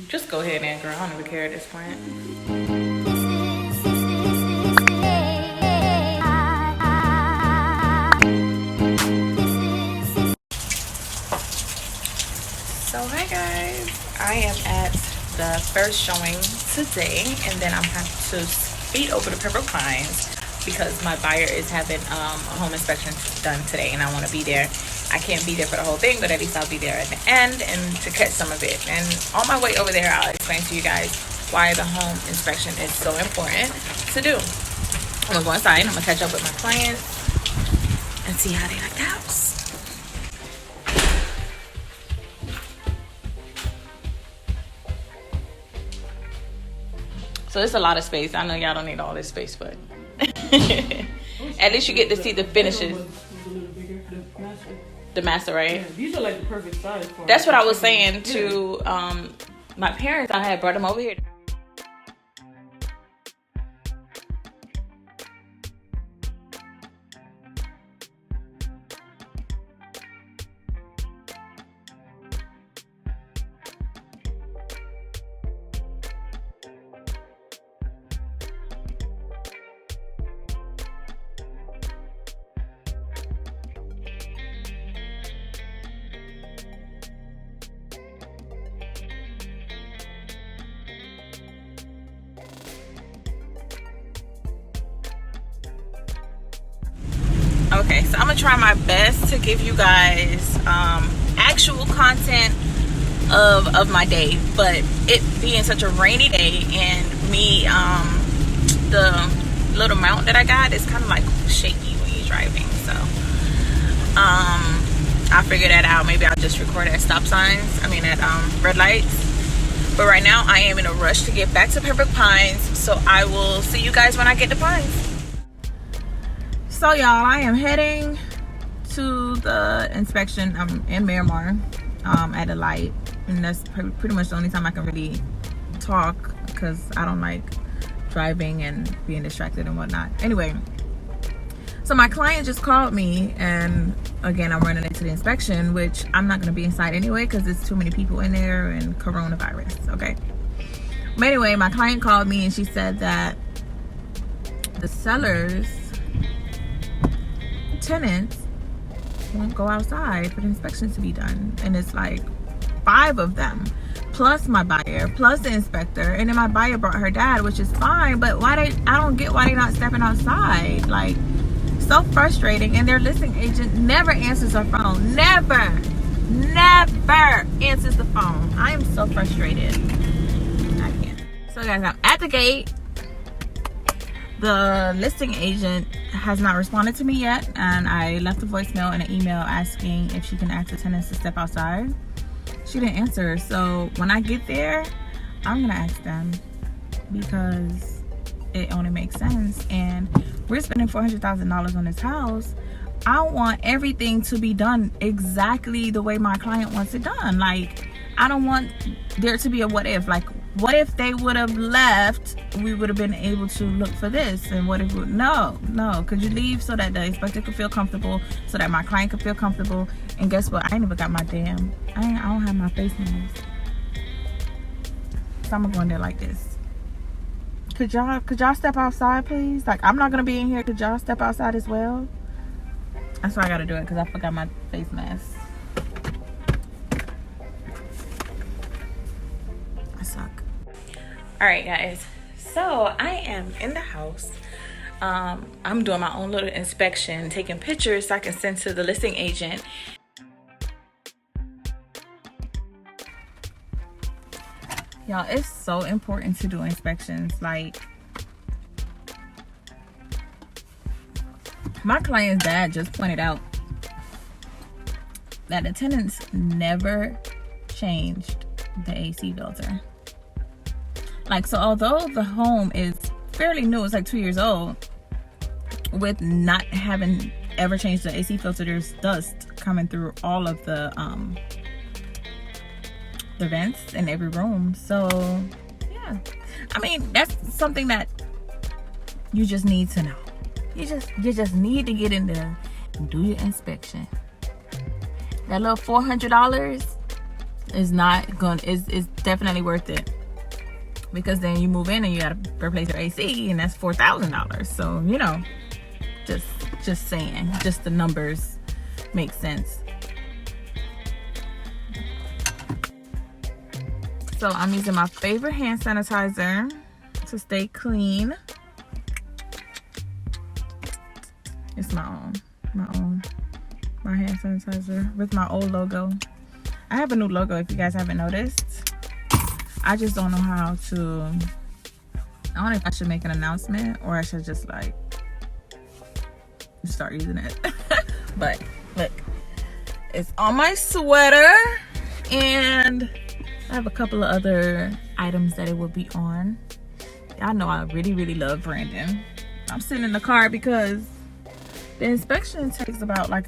Just go ahead and, girl. I don't even care at this point. So hi guys, I am at the first showing today, and then I'm having to speed over to Pembroke Pines because my buyer is having a home inspection done today, and I want to be there. I can't be there for the whole thing, but at least I'll be there at the end and to catch some of it. And on my way over there, I'll explain to you guys why the home inspection is so important to do. I'm gonna go inside, I'm gonna catch up with my clients and see how they like the house. So it's a lot of space. I know y'all don't need all this space, but at least you get to see the finishes. The master, right? Yeah, these are like the perfect size for. That's what I was saying to my parents. I had brought them over here. Okay, so I'm gonna try my best to give you guys actual content of my day, but it being such a rainy day and me the little mount that I got is kind of like shaky when you're driving, so I'll figure that out. Maybe I'll just record at stop signs, at red lights. But right now I am in a rush to get back to Pembroke Pines, so I will see you guys when I get to Pines. So y'all, I am heading to the inspection in Miramar at a light, and that's pretty much the only time I can really talk because I don't like driving and being distracted and whatnot. Anyway, so my client just called me, and again I'm running into the inspection, which I'm not going to be inside anyway because there's too many people in there and coronavirus. Okay, but anyway, my client called me and she said that the sellers tenants won't go outside for the inspection to be done, and it's like 5 of them plus my buyer plus the inspector, and then my buyer brought her dad, which is fine, but I don't get why they not stepping outside. Like, so frustrating. And their listing agent never answers her phone, never answers the phone. I am so frustrated. I can't. So guys, I'm at the gate. The listing agent has not responded to me yet, and I left a voicemail and an email asking if she can ask the tenants to step outside. She didn't answer, so when I get there, I'm gonna ask them because it only makes sense. And we're spending $400,000 on this house. I want everything to be done exactly the way my client wants it done. Like, I don't want there to be a what if. Like, what if they would have left, we would have been able to look for this, and what if no, could you leave so that the inspector could feel comfortable, so that my client could feel comfortable? And guess what, I ain't even got my damn, I don't have my face mask, so I'm gonna go in there like this. Could y'all step outside, please? Like, I'm not gonna be in here. Could y'all step outside as well? That's why I gotta do it, because I forgot my face mask. I suck. All right, guys, so I am in the house. I'm doing my own little inspection, taking pictures so I can send to the listing agent. Y'all, it's so important to do inspections. Like, my client's dad just pointed out that the tenants never changed the AC filter. Like, so although the home is fairly new, it's like 2 years old, with not having ever changed the AC filter, there's dust coming through all of the vents in every room. So yeah, I mean, that's something that you just need to know. You just need to get in there and do your inspection. That little $400 is not going is definitely worth it, because then you move in and you gotta replace your AC, and that's $4,000. So you know, just saying, just the numbers make sense. So I'm using my favorite hand sanitizer to stay clean. It's my hand sanitizer with my old logo. I have a new logo if you guys haven't noticed. I just don't know how to, I don't know if I should make an announcement or I should just like start using it. But look, it's on my sweater, and I have a couple of other items that it will be on. Y'all know I really love Brandon. I'm sitting in the car because the inspection takes about like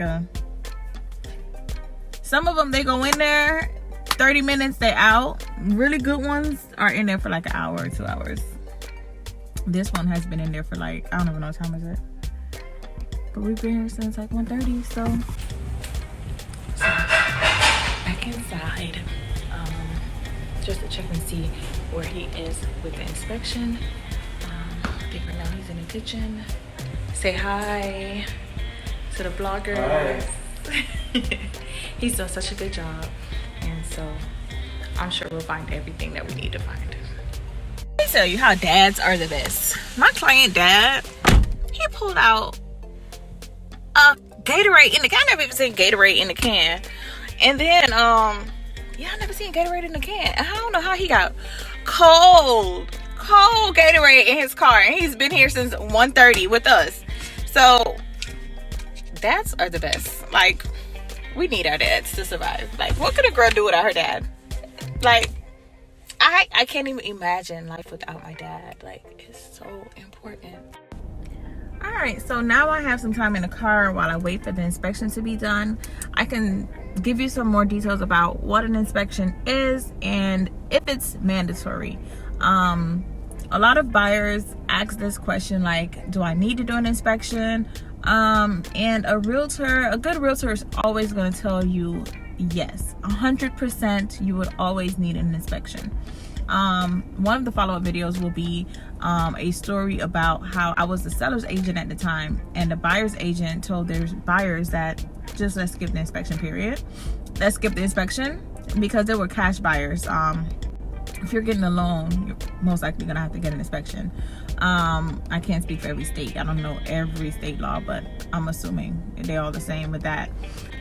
some of them, they go in there 30 minutes, they out. Really good ones are in there for like an hour or 2 hours. This one has been in there for like, I don't even know what time is it, but we've been here since like 1:30. So back inside, just to check and see where he is with the inspection. I think right now he's in the kitchen. Say hi to the bloggers. He's done such a good job, and so I'm sure we'll find everything that we need to find. Let me tell you how dads are the best. My client dad, he pulled out a Gatorade in the can. I've never even seen Gatorade in the can. And then yeah, I've never seen Gatorade in the can. I don't know how he got cold Gatorade in his car, and he's been here since 1:30 with us. So dads are the best. Like, we need our dads to survive. Like, what could a girl do without her dad? Like, I can't even imagine life without my dad. Like, it's so important. All right, so now I have some time in the car while I wait for the inspection to be done. I can give you some more details about what an inspection is and if it's mandatory. A lot of buyers ask this question, like, do I need to do an inspection? And a good realtor is always going to tell you yes, 100%. You would always need an inspection. One of the follow-up videos will be a story about how I was the seller's agent at the time, and the buyer's agent told their buyers that just let's skip the inspection period. Let's skip the inspection because they were cash buyers. If you're getting a loan, you're most likely gonna have to get an inspection. I can't speak for every state. I don't know every state law, but I'm assuming they're all the same with that.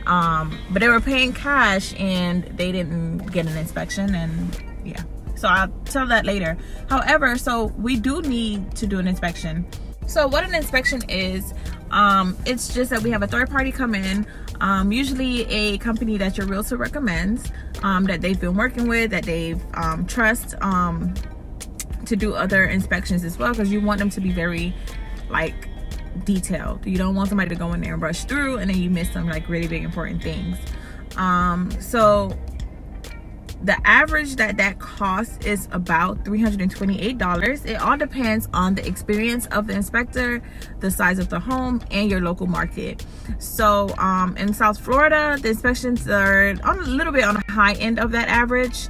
But they were paying cash and they didn't get an inspection, and yeah. So I'll tell that later. However, so we do need to do an inspection. So what an inspection is, it's just that we have a third party come in, usually a company that your realtor recommends, that they've been working with, that they've trust to do other inspections as well, because you want them to be very like detailed. You don't want somebody to go in there and rush through and then you miss some like really big important things. So the average that cost is about $328. It all depends on the experience of the inspector, the size of the home, and your local market. So in South Florida, the inspections are a little bit on the high end of that average,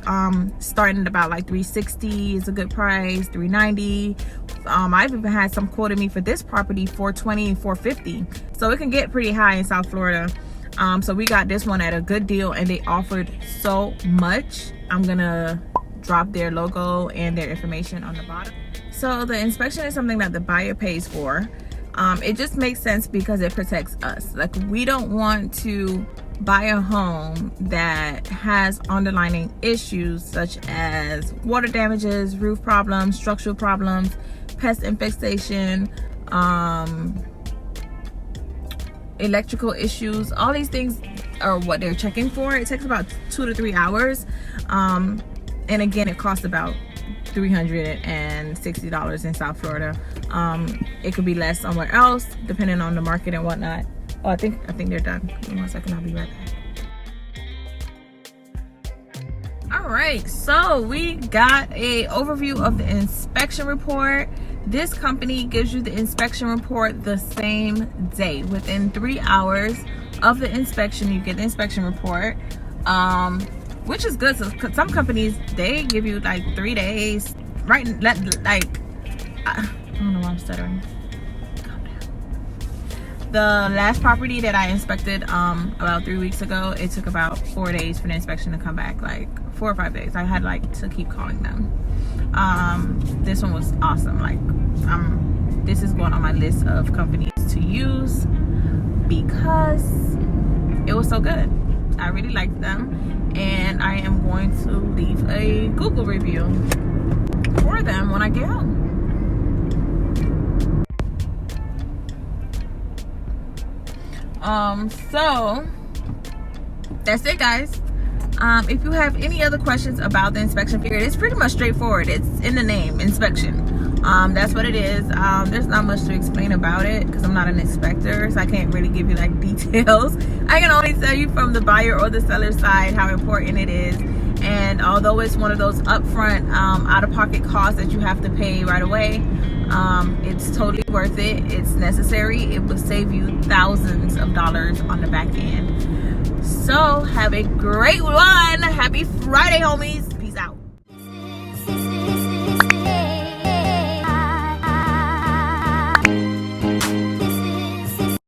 starting at about like $360 is a good price, $390. I've even had some quoted me for this property $420, $450. So it can get pretty high in South Florida. So we got this one at a good deal, and they offered so much. I'm gonna drop their logo and their information on the bottom. So the inspection is something that the buyer pays for. It just makes sense because it protects us. Like, we don't want to buy a home that has underlying issues such as water damages, roof problems, structural problems, pest infestation, electrical issues. All these things are what they're checking for. It takes about 2 to 3 hours, and again, it costs about $360 in South Florida. It could be less somewhere else depending on the market and whatnot. Oh, I think they're done. Give me 1 second, I'll be right back. All right, so we got a overview of the inspection report. This company gives you the inspection report the same day. Within 3 hours of the inspection, you get the inspection report. which is good. So some companies, they give you like 3 days, right? Like, I don't know why I'm stuttering. Calm down. The last property that I inspected about 3 weeks ago, it took about 4 days for the inspection to come back, like 4 or 5 days. I had like to keep calling them. This one was awesome. Like, this is going on my list of companies to use because it was so good. I really liked them, and I am going to leave a Google review for them when I get home. So that's it, guys. If you have any other questions about the inspection period, it's pretty much straightforward. It's in the name, inspection. That's what it is. There's not much to explain about it because I'm not an inspector, so I can't really give you like details. I can only tell you from the buyer or the seller side how important it is. And although it's one of those upfront out-of-pocket costs that you have to pay right away, it's totally worth it. It's necessary. It will save you thousands of dollars on the back end. So have a great one. Happy Friday, homies.